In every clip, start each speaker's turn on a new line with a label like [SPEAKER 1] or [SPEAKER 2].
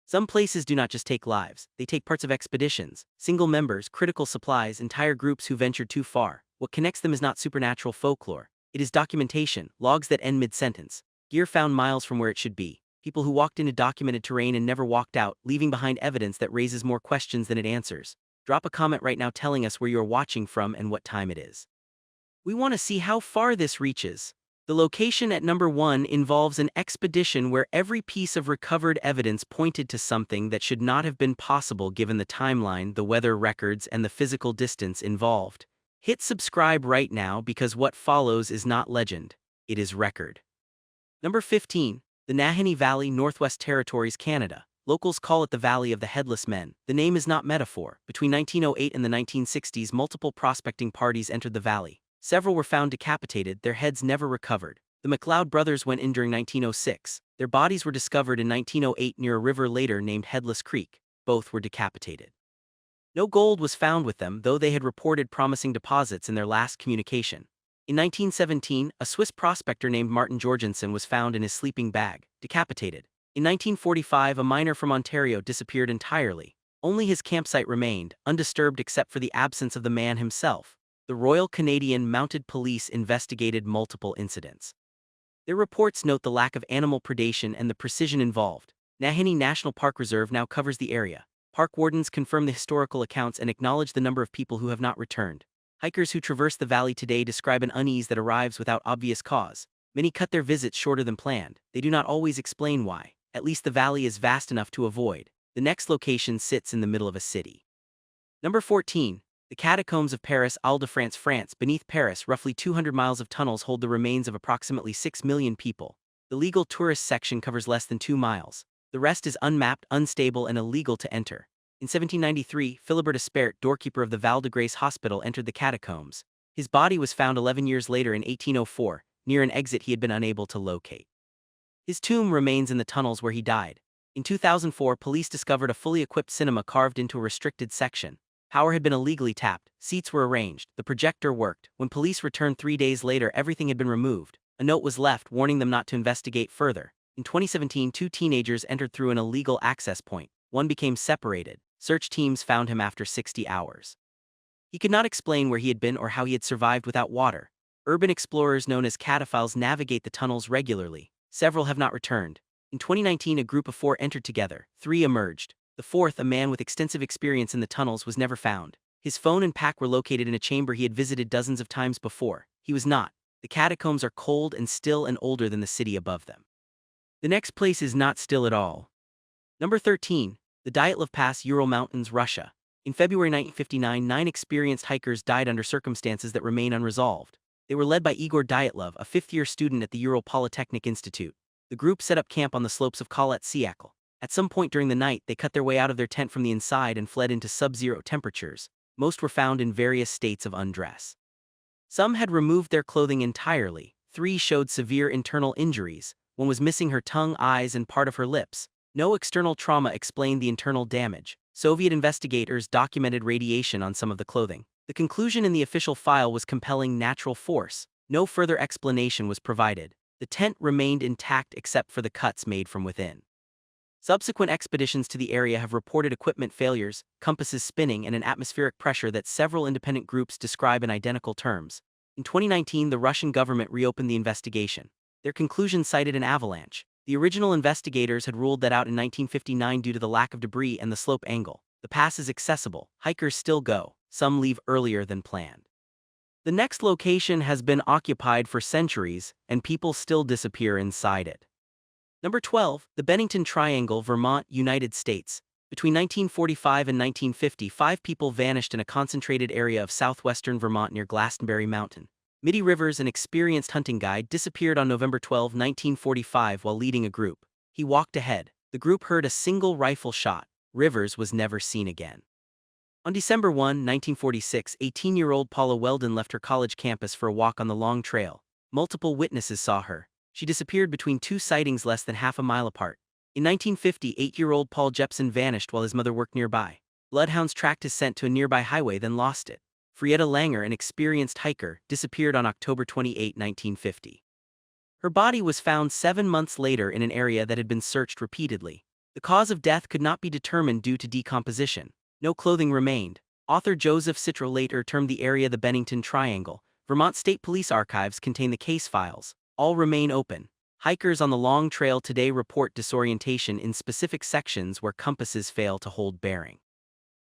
[SPEAKER 1] Some places do not just take lives, they take parts of expeditions, single members, critical supplies, entire groups who ventured too far. What connects them is not supernatural folklore. It is documentation, logs that end mid-sentence, gear found miles from where it should be, people who walked into documented terrain and never walked out, leaving behind evidence that raises more questions than it answers. Drop a comment right now telling us where you are watching from and what time it is. We want to see how far this reaches. The location at number 1 involves an expedition where every piece of recovered evidence pointed to something that should not have been possible given the timeline, the weather records, and the physical distance involved. Hit subscribe right now because what follows is not legend, it is record. Number 15. The Nahanni Valley, Northwest Territories, Canada. Locals call it the Valley of the Headless Men. The name is not metaphor. Between 1908 and the 1960s, multiple prospecting parties entered the valley. Several were found decapitated, their heads never recovered. The McLeod brothers went in during 1906. Their bodies were discovered in 1908 near a river later named Headless Creek. Both were decapitated. No gold was found with them, though they had reported promising deposits in their last communication. In 1917, a Swiss prospector named Martin Jorgensen was found in his sleeping bag, decapitated. In 1945, a miner from Ontario disappeared entirely. Only his campsite remained, undisturbed except for the absence of the man himself. The Royal Canadian Mounted Police investigated multiple incidents. Their reports note the lack of animal predation and the precision involved. Nahanni National Park Reserve now covers the area. Park wardens confirm the historical accounts and acknowledge the number of people who have not returned. Hikers who traverse the valley today describe an unease that arrives without obvious cause. Many cut their visits shorter than planned. They do not always explain why. At least the valley is vast enough to avoid. The next location sits in the middle of a city. Number 14. The Catacombs of Paris, Île-de-France, France. Beneath Paris, roughly 200 miles of tunnels hold the remains of approximately 6 million people. The legal tourist section covers less than 2 miles. The rest is unmapped, unstable, and illegal to enter. In 1793, Philibert Espert, doorkeeper of the Val de Grace Hospital, entered the catacombs. His body was found 11 years later in 1804, near an exit he had been unable to locate. His tomb remains in the tunnels where he died. In 2004, police discovered a fully equipped cinema carved into a restricted section. Power had been illegally tapped, seats were arranged, the projector worked. When police returned 3 days later, everything had been removed. A note was left warning them not to investigate further. In 2017, 2 teenagers entered through an illegal access point. One became separated. Search teams found him after 60 hours. He could not explain where he had been or how he had survived without water. Urban explorers known as cataphiles navigate the tunnels regularly. Several have not returned. In 2019, a group of 4 entered together. 3 emerged. The 4th, a man with extensive experience in the tunnels, was never found. His phone and pack were located in a chamber he had visited dozens of times before. He was not. The catacombs are cold and still and older than the city above them. The next place is not still at all. Number 13. The Dyatlov Pass, Ural Mountains, Russia. In February 1959, 9 experienced hikers died under circumstances that remain unresolved. They were led by Igor Dyatlov, a 5th-year student at the Ural Polytechnic Institute. The group set up camp on the slopes of Khalat Syakhl. At some point during the night, they cut their way out of their tent from the inside and fled into sub-zero temperatures. Most were found in various states of undress. Some had removed their clothing entirely. 3 showed severe internal injuries. 1 was missing her tongue, eyes, and part of her lips. No external trauma explained the internal damage. Soviet investigators documented radiation on some of the clothing. The conclusion in the official file was compelling natural force. No further explanation was provided. The tent remained intact except for the cuts made from within. Subsequent expeditions to the area have reported equipment failures, compasses spinning, and an atmospheric pressure that several independent groups describe in identical terms. In 2019, the Russian government reopened the investigation. Their conclusion cited an avalanche. The original investigators had ruled that out in 1959 due to the lack of debris and the slope angle. The pass is accessible. Hikers still go. Some leave earlier than planned. The next location has been occupied for centuries, and people still disappear inside it. Number 12. The Bennington Triangle, Vermont, United States. Between 1945 and 1950, 5 people vanished in a concentrated area of southwestern Vermont near Glastonbury Mountain. Mitty Rivers, an experienced hunting guide, disappeared on November 12, 1945 while leading a group. He walked ahead. The group heard a single rifle shot. Rivers was never seen again. On December 1, 1946, 18-year-old Paula Weldon left her college campus for a walk on the Long Trail. Multiple witnesses saw her. She disappeared between 2 sightings less than half a mile apart. In 1950, 8-year-old Paul Jepson vanished while his mother worked nearby. Bloodhounds tracked his scent to a nearby highway, then lost it. Frietta Langer, an experienced hiker, disappeared on October 28, 1950. Her body was found 7 months later in an area that had been searched repeatedly. The cause of death could not be determined due to decomposition. No clothing remained. Author Joseph Citro later termed the area the Bennington Triangle. Vermont State Police archives contain the case files. All remain open. Hikers on the Long Trail today report disorientation in specific sections where compasses fail to hold bearing.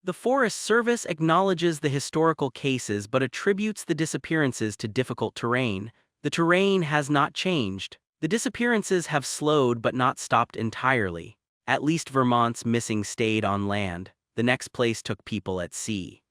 [SPEAKER 1] The Forest Service acknowledges the historical cases but attributes the disappearances to difficult terrain. The terrain has not changed. The disappearances have slowed but not stopped entirely. At least Vermont's missing stayed on land. The next place took people at sea.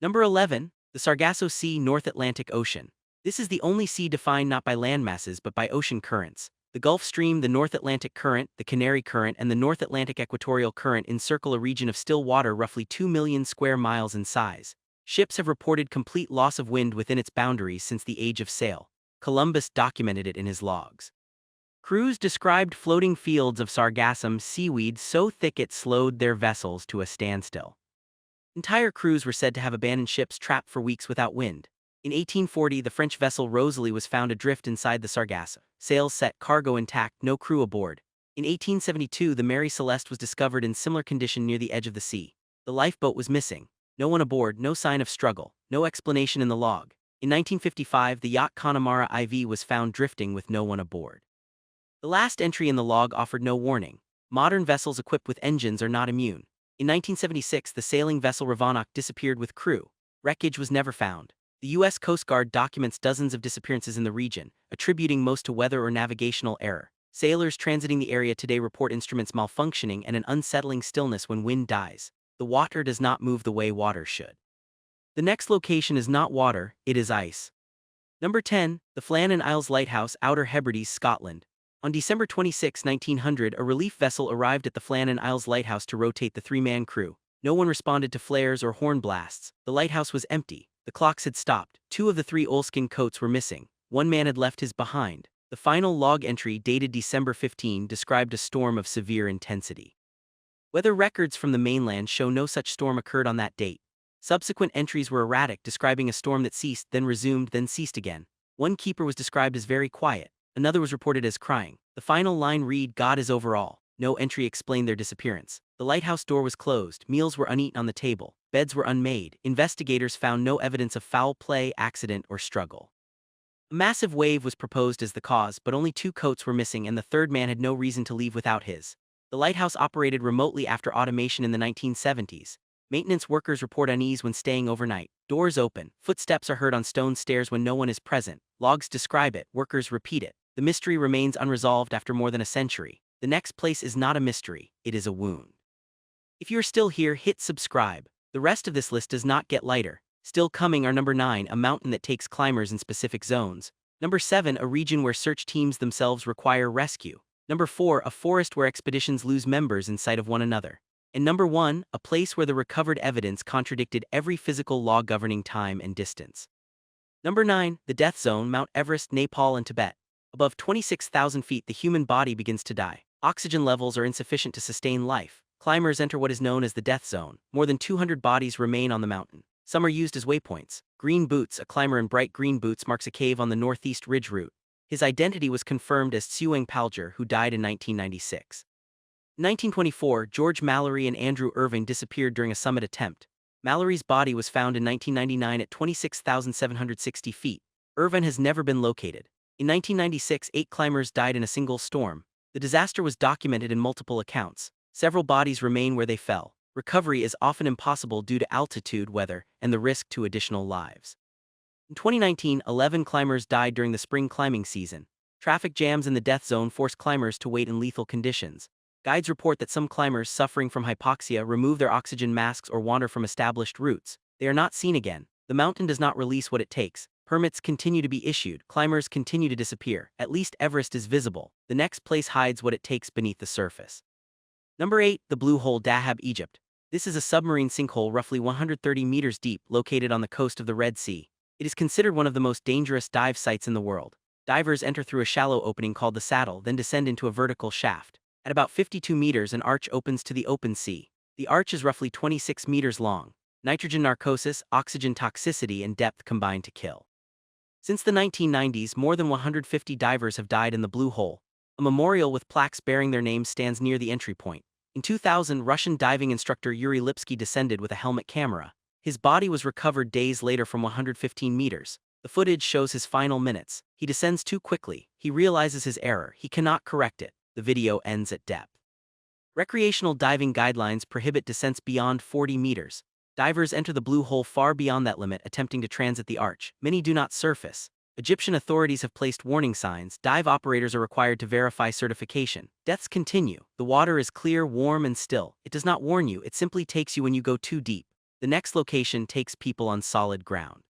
[SPEAKER 1] Number 11. The Sargasso Sea, North Atlantic Ocean. This is the only sea defined not by land masses but by ocean currents. The Gulf Stream, the North Atlantic Current, the Canary Current, and the North Atlantic Equatorial Current encircle a region of still water roughly 2 million square miles in size. Ships have reported complete loss of wind within its boundaries since the age of sail. Columbus documented it in his logs. Crews described floating fields of sargassum seaweed so thick it slowed their vessels to a standstill. Entire crews were said to have abandoned ships trapped for weeks without wind. In 1840, the French vessel Rosalie was found adrift inside the Sargasso. Sails set, cargo intact, no crew aboard. In 1872, the Mary Celeste was discovered in similar condition near the edge of the sea. The lifeboat was missing. No one aboard, no sign of struggle, no explanation in the log. In 1955, the yacht Connemara IV was found drifting with no one aboard. The last entry in the log offered no warning. Modern vessels equipped with engines are not immune. In 1976, the sailing vessel Ravanoch disappeared with crew. Wreckage was never found. The U.S. Coast Guard documents dozens of disappearances in the region, attributing most to weather or navigational error. Sailors transiting the area today report instruments malfunctioning and an unsettling stillness when wind dies. The water does not move the way water should. The next location is not water, it is ice. Number 10. The Flannan Isles Lighthouse, Outer Hebrides, Scotland. On December 26, 1900, a relief vessel arrived at the Flannan Isles Lighthouse to rotate the three-man crew. No one responded to flares or horn blasts. The lighthouse was empty. The clocks had stopped. 2 of the 3 oilskin coats were missing. 1 man had left his behind. The final log entry, dated December 15, described a storm of severe intensity. Weather records from the mainland show no such storm occurred on that date. Subsequent entries were erratic, describing a storm that ceased, then resumed, then ceased again. One keeper was described as very quiet. Another was reported as crying. The final line read, "God is over all." No entry explained their disappearance. The lighthouse door was closed. Meals were uneaten on the table. Beds were unmade. Investigators found no evidence of foul play, accident, or struggle. A massive wave was proposed as the cause, but only 2 coats were missing and the third man had no reason to leave without his. The lighthouse operated remotely after automation in the 1970s. Maintenance workers report unease when staying overnight. Doors open. Footsteps are heard on stone stairs when no one is present. Logs describe it. Workers repeat it. The mystery remains unresolved after more than a century. The next place is not a mystery, it is a wound. If you're still here, hit subscribe. The rest of this list does not get lighter. Still coming are number 9, a mountain that takes climbers in specific zones. Number 7, a region where search teams themselves require rescue. Number 4, a forest where expeditions lose members in sight of one another. And number 1, a place where the recovered evidence contradicted every physical law governing time and distance. Number 9, the death zone, Mount Everest, Nepal and Tibet. Above 26,000 feet, the human body begins to die. Oxygen levels are insufficient to sustain life. Climbers enter what is known as the death zone. More than 200 bodies remain on the mountain. Some are used as waypoints. Green Boots, a climber in bright green boots, marks a cave on the northeast ridge route. His identity was confirmed as Tsewang Palger, who died in 1996. In 1924, George Mallory and Andrew Irving disappeared during a summit attempt. Mallory's body was found in 1999 at 26,760 feet. Irving has never been located. In 1996, 8 climbers died in a single storm. The disaster was documented in multiple accounts. Several bodies remain where they fell. Recovery is often impossible due to altitude, weather, and the risk to additional lives. In 2019, 11 climbers died during the spring climbing season. Traffic jams in the death zone force climbers to wait in lethal conditions. Guides report that some climbers suffering from hypoxia remove their oxygen masks or wander from established routes. They are not seen again. The mountain does not release what it takes. Permits continue to be issued. Climbers continue to disappear. At least Everest is visible. The next place hides what it takes beneath the surface. Number 8, the Blue Hole, Dahab, Egypt. This is a submarine sinkhole roughly 130 meters deep, located on the coast of the Red Sea. It is considered one of the most dangerous dive sites in the world. Divers enter through a shallow opening called the saddle, then descend into a vertical shaft. At about 52 meters, an arch opens to the open sea. The arch is roughly 26 meters long. Nitrogen narcosis, oxygen toxicity, and depth combine to kill. Since the 1990s, more than 150 divers have died in the Blue Hole. A memorial with plaques bearing their names stands near the entry point. In 2000, Russian diving instructor Yuri Lipsky descended with a helmet camera. His body was recovered days later from 115 meters. The footage shows his final minutes. He descends too quickly. He realizes his error. He cannot correct it. The video ends at depth. Recreational diving guidelines prohibit descents beyond 40 meters. Divers enter the blue hole far beyond that limit, attempting to transit the arch. Many do not surface. Egyptian authorities have placed warning signs. Dive operators are required to verify certification. Deaths continue. The water is clear, warm, and still. It does not warn you, it simply takes you when you go too deep. The next location takes people on solid ground.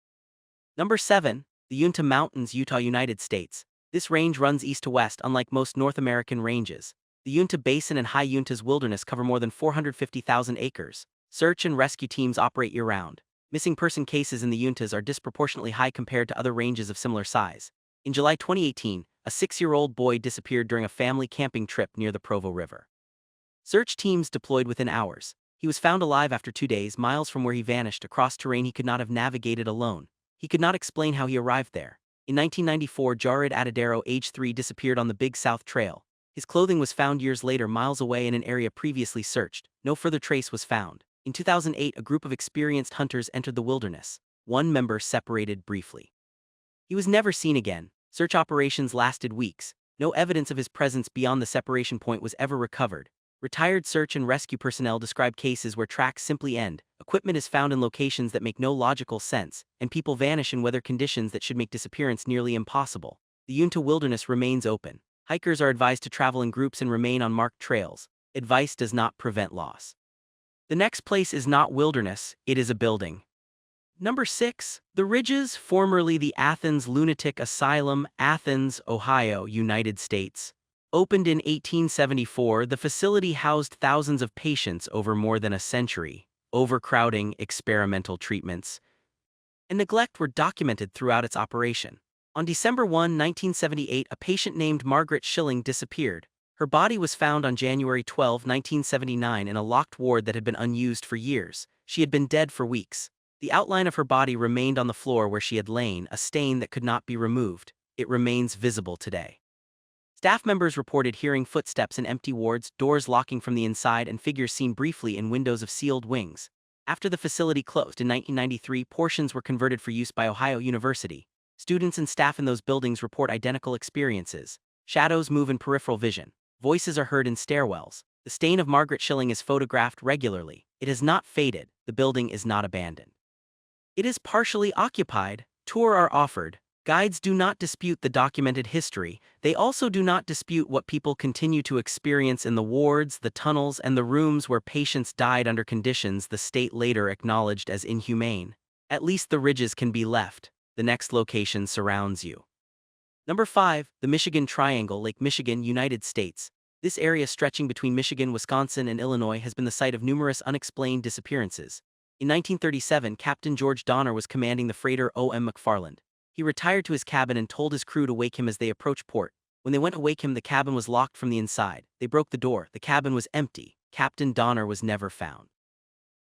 [SPEAKER 1] Number 7. The Uinta Mountains, Utah, United States. This range runs east to west, unlike most North American ranges. The Uinta Basin and High Uintas Wilderness cover more than 450,000 acres. Search and rescue teams operate year-round. Missing person cases in the Uintas are disproportionately high compared to other ranges of similar size. In July 2018, a 6-year-old boy disappeared during a family camping trip near the Provo River. Search teams deployed within hours. He was found alive after 2 days, miles from where he vanished, across terrain he could not have navigated alone. He could not explain how he arrived there. In 1994, Jared Atadero, age 3, disappeared on the Big South Trail. His clothing was found years later miles away in an area previously searched. No further trace was found. In 2008, a group of experienced hunters entered the wilderness. One member separated briefly. He was never seen again. Search operations lasted weeks. No evidence of his presence beyond the separation point was ever recovered. Retired search and rescue personnel describe cases where tracks simply end, equipment is found in locations that make no logical sense, and people vanish in weather conditions that should make disappearance nearly impossible. The Uinta Wilderness remains open. Hikers are advised to travel in groups and remain on marked trails. Advice does not prevent loss. The next place is not wilderness, it is a building. Number 6. The Ridges, formerly the Athens Lunatic Asylum, Athens, Ohio, United States. Opened in 1874, the facility housed thousands of patients over more than a century. Overcrowding, experimental treatments, and neglect were documented throughout its operation. On December 1, 1978, a patient named Margaret Schilling disappeared. Her body was found on January 12, 1979 in a locked ward that had been unused for years. She had been dead for weeks. The outline of her body remained on the floor where she had lain, a stain that could not be removed. It remains visible today. Staff members reported hearing footsteps in empty wards, doors locking from the inside, and figures seen briefly in windows of sealed wings. After the facility closed in 1993, portions were converted for use by Ohio University. Students and staff in those buildings report identical experiences. Shadows move in peripheral vision. Voices are heard in stairwells. The stain of Margaret Schilling is photographed regularly. It has not faded. The building is not abandoned. It is partially occupied. Tours are offered. Guides do not dispute the documented history. They also do not dispute what people continue to experience in the wards, the tunnels, and the rooms where patients died under conditions the state later acknowledged as inhumane. At least the Ridges can be left. The next location surrounds you. Number 5. The Michigan Triangle, Lake Michigan, United States. This area stretching between Michigan, Wisconsin, and Illinois has been the site of numerous unexplained disappearances. In 1937, Captain George Donner was commanding the freighter O.M. McFarland. He retired to his cabin and told his crew to wake him as they approached port. When they went to wake him, the cabin was locked from the inside. They broke the door. The cabin was empty. Captain Donner was never found.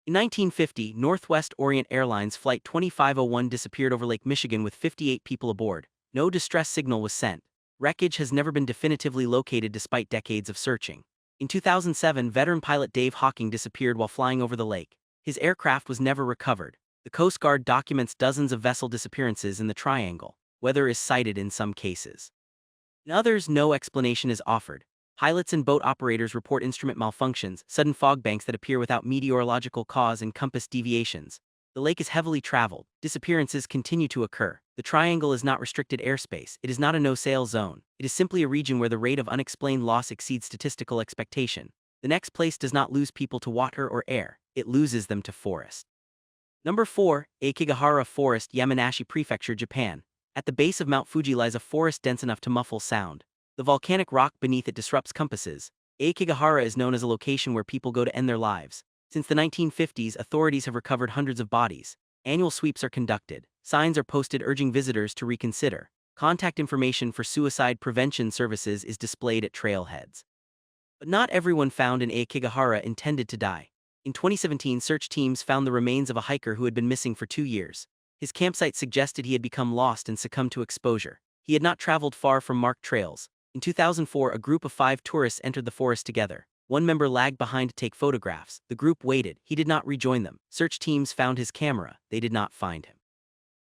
[SPEAKER 1] In 1950, Northwest Orient Airlines Flight 2501 disappeared over Lake Michigan with 58 people aboard. No distress signal was sent. Wreckage has never been definitively located despite decades of searching. In 2007, veteran pilot Dave Hawking disappeared while flying over the lake. His aircraft was never recovered. The Coast Guard documents dozens of vessel disappearances in the triangle. Weather is cited in some cases. In others, no explanation is offered. Pilots and boat operators report instrument malfunctions, sudden fog banks that appear without meteorological cause, and compass deviations. The lake is heavily traveled. Disappearances continue to occur. The triangle is not restricted airspace. It is not a no-sail zone. It is simply a region where the rate of unexplained loss exceeds statistical expectation. The next place does not lose people to water or air. It loses them to forest. Number 4. Aokigahara Forest, Yamanashi Prefecture, Japan. At the base of Mount Fuji lies a forest dense enough to muffle sound. The volcanic rock beneath it disrupts compasses. Aokigahara is known as a location where people go to end their lives. Since the 1950s, authorities have recovered hundreds of bodies. Annual sweeps are conducted. Signs are posted urging visitors to reconsider. Contact information for suicide prevention services is displayed at trailheads. But not everyone found in Aokigahara intended to die. In 2017, search teams found the remains of a hiker who had been missing for 2 years. His campsite suggested he had become lost and succumbed to exposure. He had not traveled far from marked trails. In 2004, a group of 5 tourists entered the forest together. One member lagged behind to take photographs. The group waited. He did not rejoin them. Search teams found his camera. They did not find him.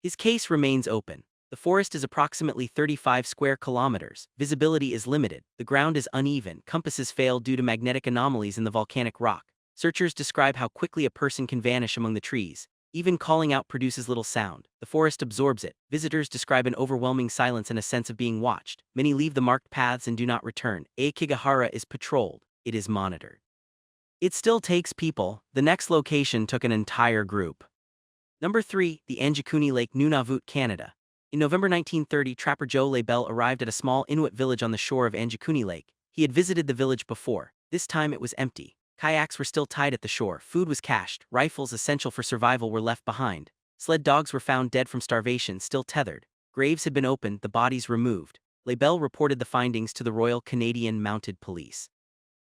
[SPEAKER 1] His case remains open. The forest is approximately 35 square kilometers. Visibility is limited. The ground is uneven. Compasses fail due to magnetic anomalies in the volcanic rock. Searchers describe how quickly a person can vanish among the trees. Even calling out produces little sound. The forest absorbs it. Visitors describe an overwhelming silence and a sense of being watched. Many leave the marked paths and do not return. Aokigahara is patrolled. It is monitored. It still takes people. The next location took an entire group. Number 3, the Anjikuni Lake, Nunavut, Canada. In November 1930, trapper Joe Labelle arrived at a small Inuit village on the shore of Anjikuni Lake. He had visited the village before. This time it was empty. Kayaks were still tied at the shore, food was cached, rifles essential for survival were left behind. Sled dogs were found dead from starvation, still tethered. Graves had been opened, the bodies removed. Labelle reported the findings to the Royal Canadian Mounted Police.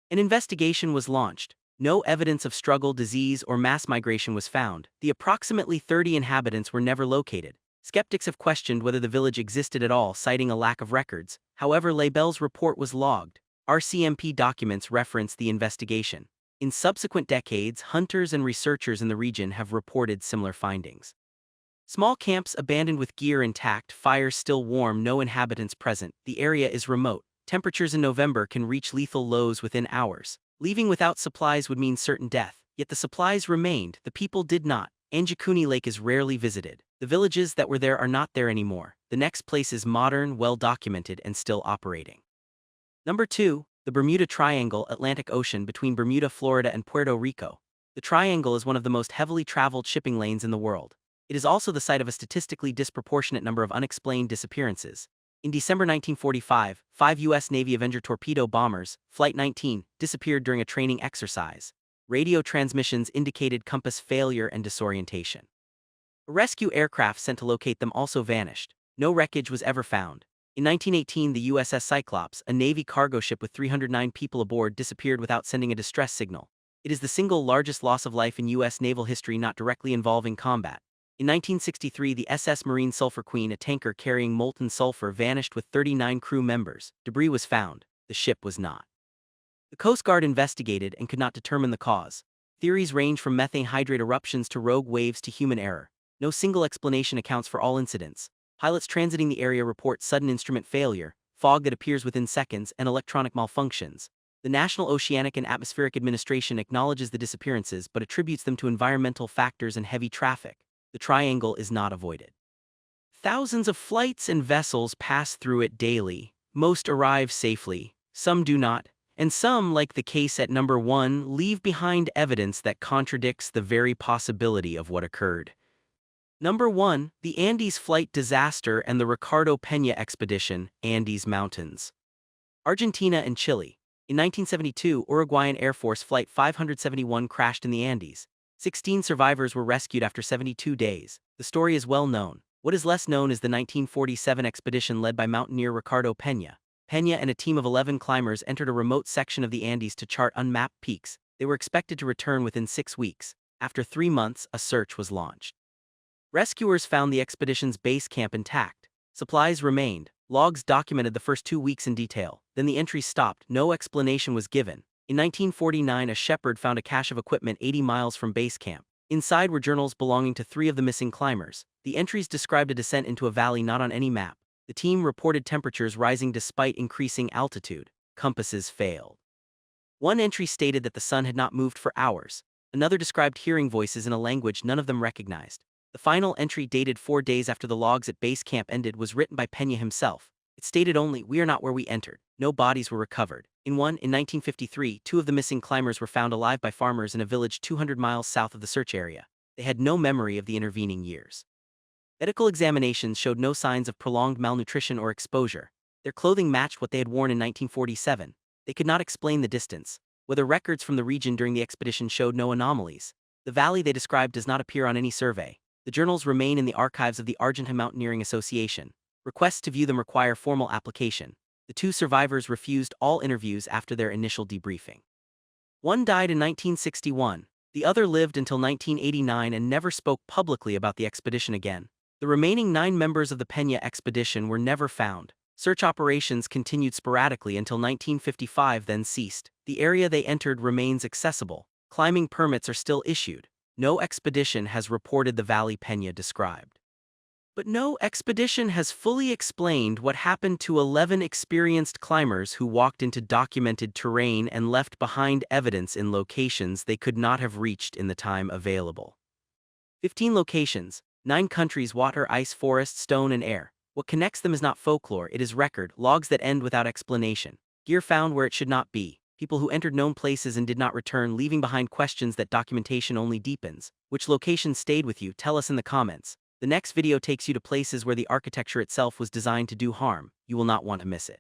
[SPEAKER 1] An investigation was launched. No evidence of struggle, disease, or mass migration was found. The approximately 30 inhabitants were never located. Skeptics have questioned whether the village existed at all, citing a lack of records. However, Labelle's report was logged. RCMP documents reference the investigation. In subsequent decades, hunters and researchers in the region have reported similar findings. Small camps abandoned with gear intact, fires still warm, no inhabitants present. The area is remote. Temperatures in November can reach lethal lows within hours. Leaving without supplies would mean certain death, yet the supplies remained, the people did not. Anjikuni Lake is rarely visited. The villages that were there are not there anymore. The next place is modern, well-documented, and still operating. Number 2, the Bermuda Triangle, Atlantic Ocean between Bermuda, Florida and Puerto Rico. The Triangle is one of the most heavily traveled shipping lanes in the world. It is also the site of a statistically disproportionate number of unexplained disappearances. In December 1945, 5 U.S. Navy Avenger torpedo bombers, Flight 19, disappeared during a training exercise. Radio transmissions indicated compass failure and disorientation. A rescue aircraft sent to locate them also vanished. No wreckage was ever found. In 1918, the USS Cyclops, a Navy cargo ship with 309 people aboard, disappeared without sending a distress signal. It is the single largest loss of life in U.S. naval history not directly involving combat. In 1963, the SS Marine Sulphur Queen, a tanker carrying molten sulfur, vanished with 39 crew members. Debris was found. The ship was not. The Coast Guard investigated and could not determine the cause. Theories range from methane hydrate eruptions to rogue waves to human error. No single explanation accounts for all incidents. Pilots transiting the area report sudden instrument failure, fog that appears within seconds, and electronic malfunctions. The National Oceanic and Atmospheric Administration acknowledges the disappearances but attributes them to environmental factors and heavy traffic. The triangle is not avoided. Thousands of flights and vessels pass through it daily. Most arrive safely, some do not, and some, like the case at number 1, leave behind evidence that contradicts the very possibility of what occurred. Number 1, the Andes flight disaster and the Ricardo Peña expedition, Andes Mountains. Argentina and Chile. In 1972, Uruguayan Air Force Flight 571 crashed in the Andes. 16 survivors were rescued after 72 days. The story is well known. What is less known is the 1947 expedition led by mountaineer Ricardo Peña. Peña and a team of 11 climbers entered a remote section of the Andes to chart unmapped peaks. They were expected to return within 6 weeks. After 3 months, a search was launched. Rescuers found the expedition's base camp intact. Supplies remained. Logs documented the first 2 weeks in detail. Then the entries stopped. No explanation was given. In 1949, a shepherd found a cache of equipment 80 miles from base camp. Inside were journals belonging to 3 of the missing climbers. The entries described a descent into a valley not on any map. The team reported temperatures rising despite increasing altitude. Compasses failed. One entry stated that the sun had not moved for hours. Another described hearing voices in a language none of them recognized. The final entry, dated 4 days after the logs at base camp ended, was written by Peña himself. It stated only, "We are not where we entered." No bodies were recovered. In 1953, 2 of the missing climbers were found alive by farmers in a village 200 miles south of the search area. They had no memory of the intervening years. Medical examinations showed no signs of prolonged malnutrition or exposure. Their clothing matched what they had worn in 1947. They could not explain the distance. Whether records from the region during the expedition showed no anomalies. The valley they described does not appear on any survey. The journals remain in the archives of the Argentine Mountaineering Association. Requests to view them require formal application. The 2 survivors refused all interviews after their initial debriefing. One died in 1961. The other lived until 1989 and never spoke publicly about the expedition again. The remaining 9 members of the Peña expedition were never found. Search operations continued sporadically until 1955, then ceased. The area they entered remains accessible. Climbing permits are still issued. No expedition has reported the valley Peña described. But no expedition has fully explained what happened to 11 experienced climbers who walked into documented terrain and left behind evidence in locations they could not have reached in the time available. 15 locations, 9 countries: water, ice, forest, stone, and air. What connects them is not folklore, it is record, logs that end without explanation. Gear found where it should not be. People who entered known places and did not return, leaving behind questions that documentation only deepens. Which location stayed with you? Tell us in the comments. The next video takes you to places where the architecture itself was designed to do harm. You will not want to miss it.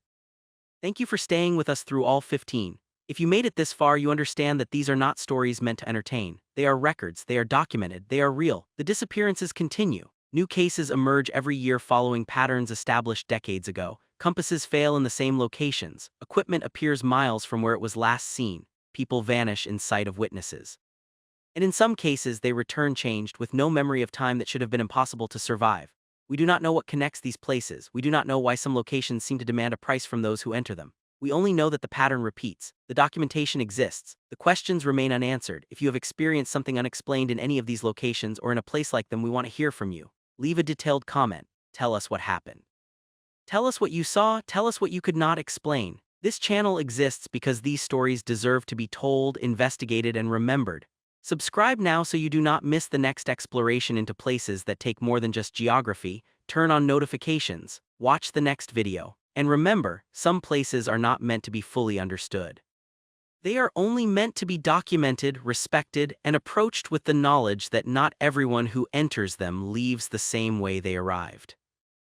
[SPEAKER 1] Thank you for staying with us through all 15. If you made it this far, you understand that these are not stories meant to entertain. They are records, they are documented, they are real. The disappearances continue. New cases emerge every year following patterns established decades ago. Compasses fail in the same locations. Equipment appears miles from where it was last seen. People vanish in sight of witnesses. And in some cases, they return changed, with no memory of time that should have been impossible to survive. We do not know what connects these places. We do not know why some locations seem to demand a price from those who enter them. We only know that the pattern repeats. The documentation exists. The questions remain unanswered. If you have experienced something unexplained in any of these locations or in a place like them, we want to hear from you. Leave a detailed comment. Tell us what happened. Tell us what you saw. Tell us what you could not explain. This channel exists because these stories deserve to be told, investigated, and remembered. Subscribe now so you do not miss the next exploration into places that take more than just geography. Turn on notifications. Watch the next video. And remember, some places are not meant to be fully understood. They are only meant to be documented, respected, and approached with the knowledge that not everyone who enters them leaves the same way they arrived.